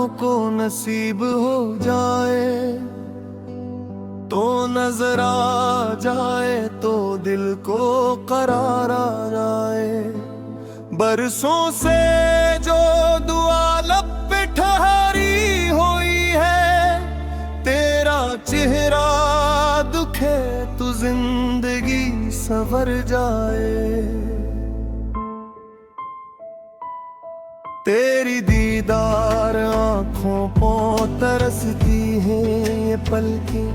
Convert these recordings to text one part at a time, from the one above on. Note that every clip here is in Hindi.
आँखों को नसीब हो जाए तो नजर आ जाए, तो दिल को करार आ जाए। बरसों से जो दुआ लब पे ठहरी हुई है, तेरा चेहरा दुखे तो जिंदगी संवर जाए। तेरी दीदार आँखों को तरसती हैं ये पलकें,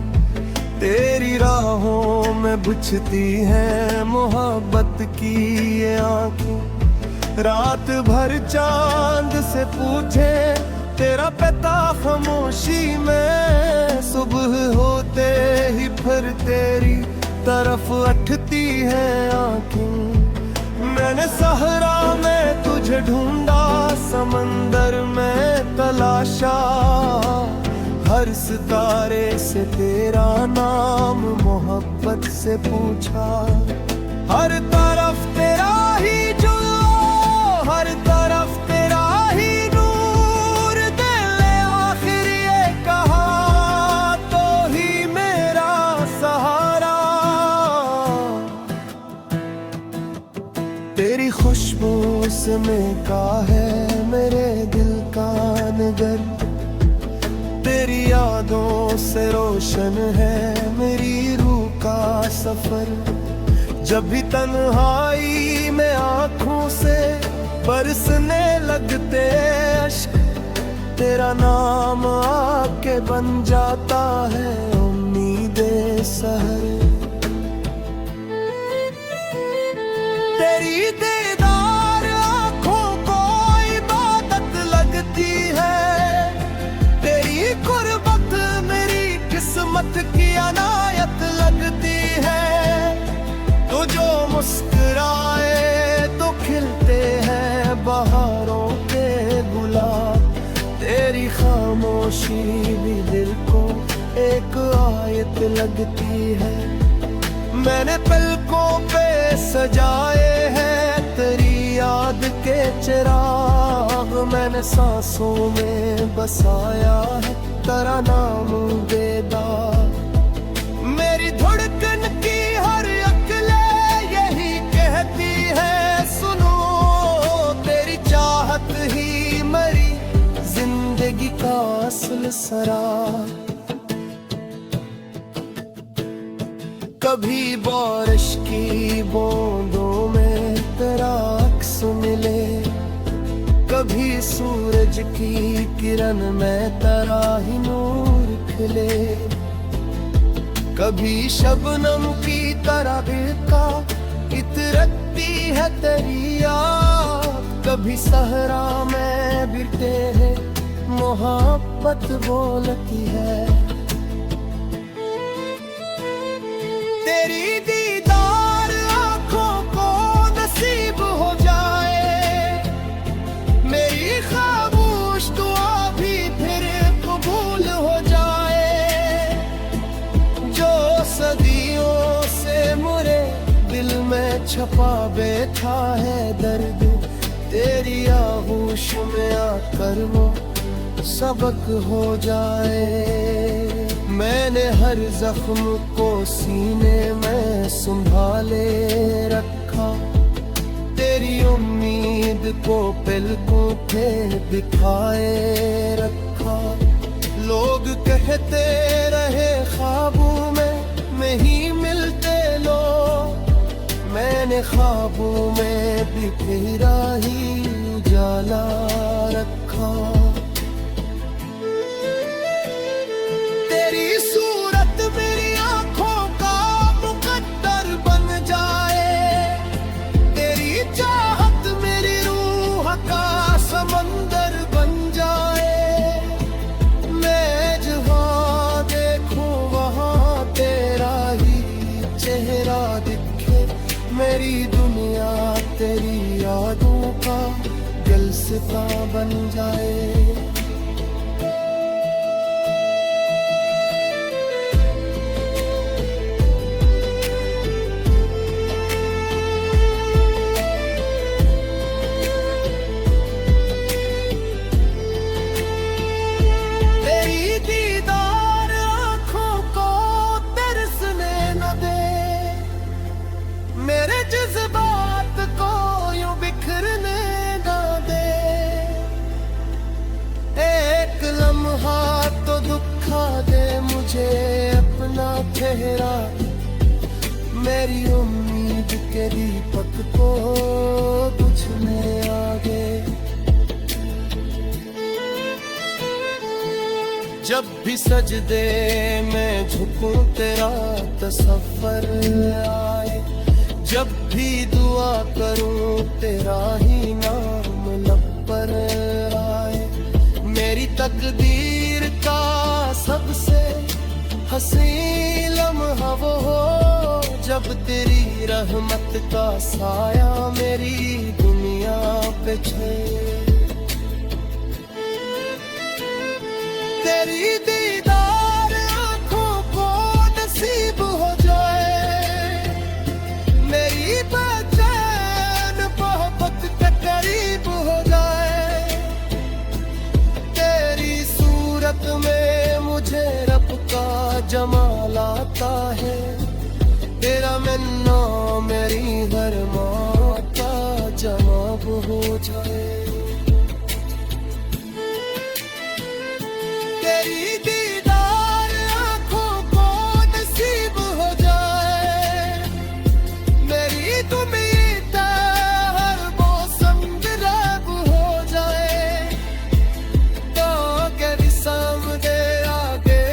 तेरी राहों में बुझती है मोहब्बत की ये आँखें। रात भर चांद से पूछे तेरा पता खामोशी में, सुबह होते ही फिर तेरी तरफ उठती है आँखें। मैंने सहरा में तुझे ढूंढा, समंदर में तलाशा, हर सितारे से तेरा नाम मोहब्बत से पूछा। हर तरफ तेरा ही जुल्म, हर तरफ तेरा ही नूर, दिल आखिर ये कहा तो ही मेरा सहारा। तेरी खुशबू से महका है मेरे दिल का नगर, तेरी यादों से रोशन है मेरी रूह का सफर। जब भी तन्हाई में आँखों से बरसने लगते अश्क, तेरा नाम आके बन जाता है उम्मीदे सहर। तेरी दीदार आँखों को इबादत लगती है, तेरी कुर्बत मेरी किस्मत की अनायत लगती है। तो जो मुस्कुराए तो खिलते हैं बहारों के गुलाब, तेरी खामोशी भी दिल को एक आयत लगती है। मैंने पलकों पे सजाए हैं तेरी याद के चिराग, मैंने सांसों में बसाया है तेरा नाम बेदाग। मेरी धड़कन की हर अक्ले यही कहती है सुनो, तेरी चाहत ही मरी जिंदगी का असल सराग। कभी बारिश की बूंदों में तेरा अक्स मिले, कभी सूरज की किरण में तेरा ही नूर खिले, कभी शबनम की तरह बिका इतरती है तेरी याद, कभी सहरा में बिटे है मोहब्बत बोलती है। तेरी दीदार आँखों को नसीब हो जाए, मेरी खामोश दुआ भी फिर कबूल हो जाए। जो सदियों से मुरे दिल में छपा बैठा है दर्द, तेरी आगोश में आकर वो सबक हो जाए। मैंने हर जख्म को सीने में संभाले रखा, तेरी उम्मीद को पलकों पे दिखाए रखा। लोग कहते रहे ख्वाबों में ही मिलते लोग, मैंने ख्वाबों में भी तेरा ही उजाला रखा। तेरी सूरत मेरी आँखों का मुकद्दर बन जाए, तेरी चाहत मेरी रूह का समंदर बन जाए। मैं जहाँ देखूं वहाँ तेरा ही चेहरा दिखे, मेरी दुनिया तेरी यादों का गुलसिता बन जाए। चेहरा मेरी उम्मीद के दीपक को बुझने आगे। जब भी सजदे में झुकूं तेरा तसव्वुर आए, जब भी दुआ करूं तेरा ही नाम लब पर आए। मेरी तकदीर का सबसे हसी लम्हा वो हो जब तेरी रहमत का साया मेरी दुनिया पे छाए। तेरी दीदार आँखों को नसीब हो जाए, मेरी बेचैन मोहब्बत के करीब हो जाए। तेरी सूरत में मुझे रब का जमाल आता है, तेरा मिन्ना मेरी हर मौत का जवाब हो जाए। तेरी दीदार आँखों को नसीब हो जाए, मेरी उम्मीद हर मौसम गिराब हो जाए। तो आगे भी सामने आगे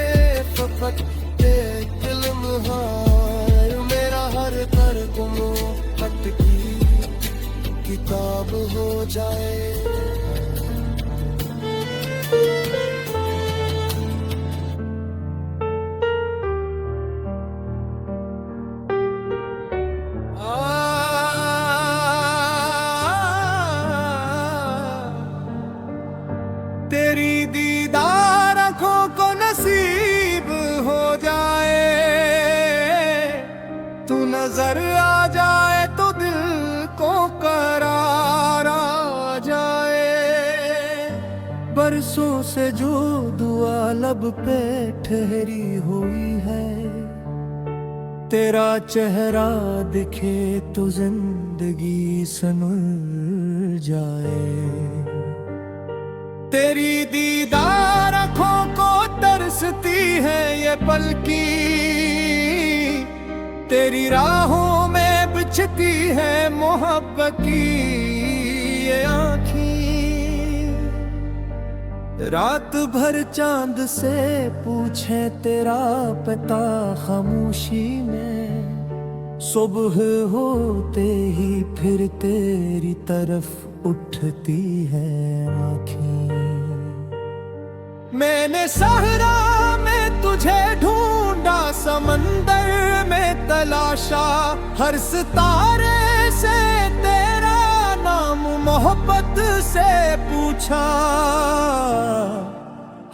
फकत एक लम्हा मेरा हर कर गुम खत की किताब हो जाए। तेरी दीदार आँखों को नसीब हो जाए, तू नजर आ जाए तो दिल को करार आ जाए। बरसों से जो दुआ लब पे ठहरी हुई है, तेरा चेहरा दिखे तो जिंदगी संवर जाए। तेरी दीदार आँखों को तरसती है ये पलकी, तेरी राहों में बिछती है मोहब्बत की ये आँखें। रात भर चांद से पूछे तेरा पता खामोशी में, सुबह होते ही फिर तेरी तरफ उठती है आँखें। मैंने सहरा में तुझे ढूंढा, समंदर में तलाशा, हर सितारे से तेरा नाम मोहब्बत से पूछा।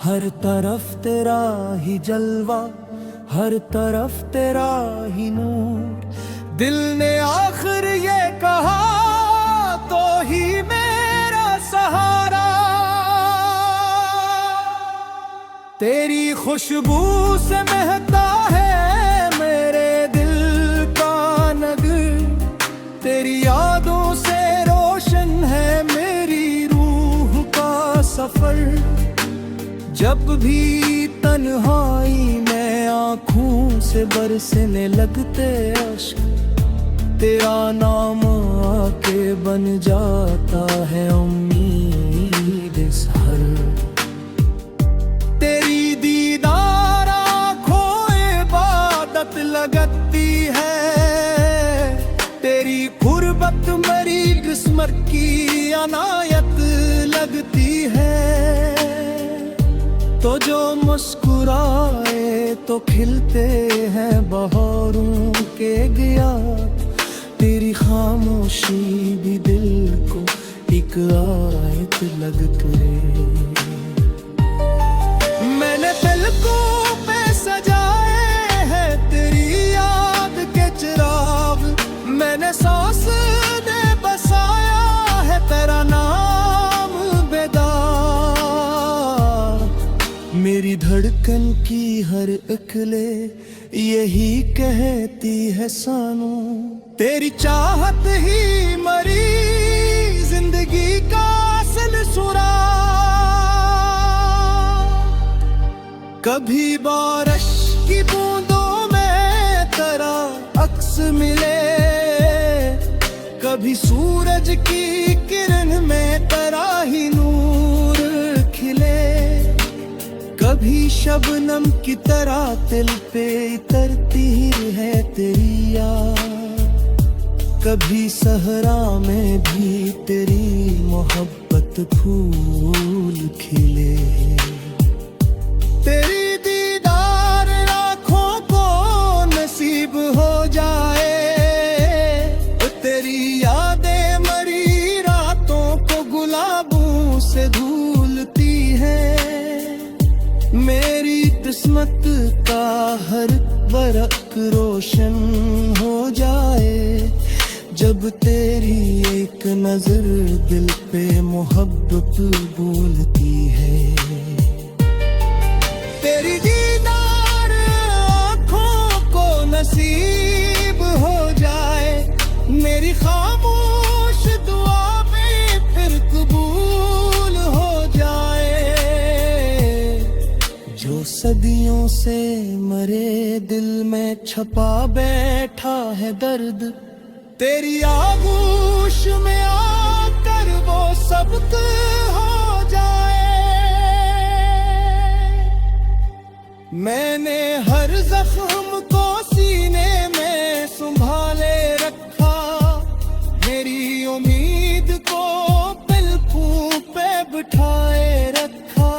हर तरफ तेरा ही जलवा, हर तरफ तेरा ही नूर। दिल ने आखिर ये कहा तो ही मेरा सहारा। तेरी खुशबू से महकता है मेरे दिल का नगर, तेरी यादों से रोशन है मेरी रूह का सफर। जब भी तन्हाई में आँखों से बरसने लगते अश्क, तेरा नाम आके बन जाता है उम्मीद इस हर। तेरी दीदार आँखों इबादत लगती है, तेरी गुर्बत मेरी किस्मत की अनायत लगती है। तो जो मुस्कुराए तो खिलते हैं बहारों के गिया, तेरी खामोशी भी दिल को एक आयत लगती है। मैंने पलकों पे सजाए हैं तेरी याद के चिराग, मैंने सांस में बसाया है तेरा नाम बेदाग। मेरी धड़कन की हर इकले यही कहती है सानू, तेरी चाहत ही मरी जिंदगी का असल सुराग। कभी बारिश की बूंदों में सांस मिले, कभी सूरज की किरण में तेरा ही नूर खिले, कभी शबनम की तरह दिल पे तरती है तेरी याद, कभी सहरा में भी तेरी मोहब्बत फूल खिले। तेरी दीदार आँखों को नसीब हो जाए, तेरी यादें मरी रातों को गुलाबों से धुलती है। मेरी किस्मत का हर बरक रोशन हो जाए, जब तेरी एक नजर दिल पे मोहब्बत बोलती है। तेरी दीदार आँखों को नसीब हो जाए, मेरी खामोश दुआ में फिर कबूल हो जाए। जो सदियों से मरे दिल में छपा बैठा है दर्द, तेरी आगोश में आकर वो सबक हो जाए। मैंने हर जख्म को सीने में संभाले रखा, मेरी उम्मीद को पलकों पे बिठाए रखा।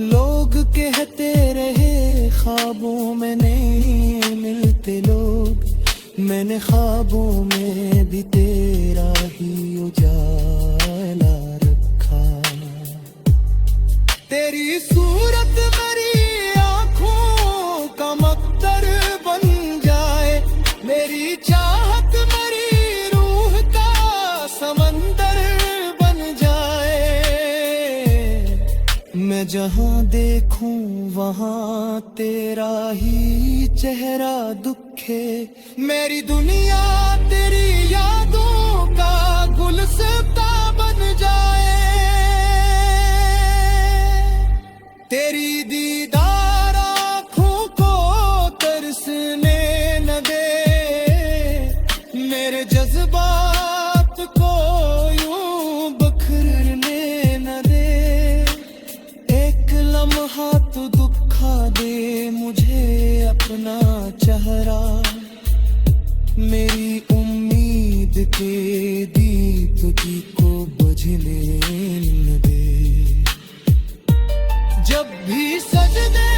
लोग कहते रहे ख्वाबों में नहीं मिलते लोग, मैंने ख्वाबों में भी तेरा ही उजाला रखा। तेरी सूरत मेरी आँखों का मकदर बन जाए, मेरी चाहत मेरी रूह का समंदर बन जाए। मैं जहाँ देखूं वहाँ तेरा ही चेहरा दुखे, मेरी दुनिया तेरी यादों का गुलदस्ता बन जाए। तेरी दीदार आँखों को तरसने न दे, मेरे जज्बात को यूं बखरने न दे। एक लम्हा तो दुखा दे मुझे अपना चेहरा, मेरी उम्मीद के दीप की को बुझने न दे। जब भी सजदे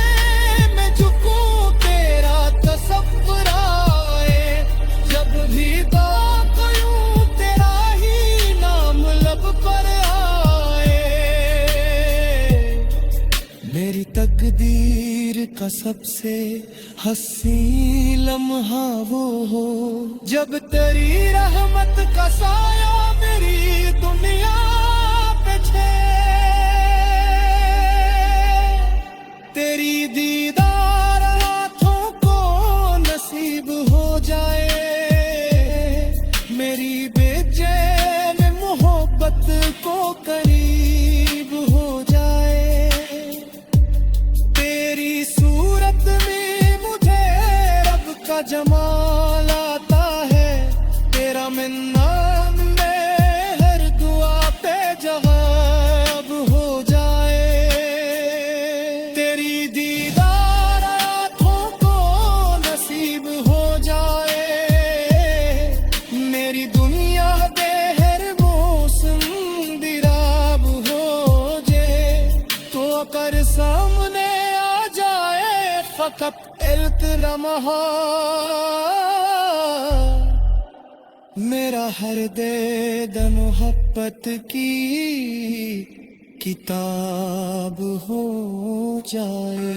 में झुकूं तेरा तसव्वुर आए, जब भी दुआ करूं तेरा ही नाम लब पर आए। मेरी तकदीर का सबसे हसी लम्हा वो हो, जब तेरी रहमत का साया मेरी दुनिया पे छे। तेरी दीदार हाथों को नसीब हो जाए, मेरी बेचैन मोहब्बत को करीब हो जाए। तेरी सूरत में मुझे रब का जमाल आता है, तेरा मिन्नान में हर दुआ पे जवाब हो जाए। तेरी दीदार आँखों को नसीब हो जाए, मेरी दुनिया बेहर मौसम दिराब हो जाए। तो कर सामने आ जाए फकत इल्तिलम्हा, मेरा हर दर्द मोहब्बत की किताब हो जाए।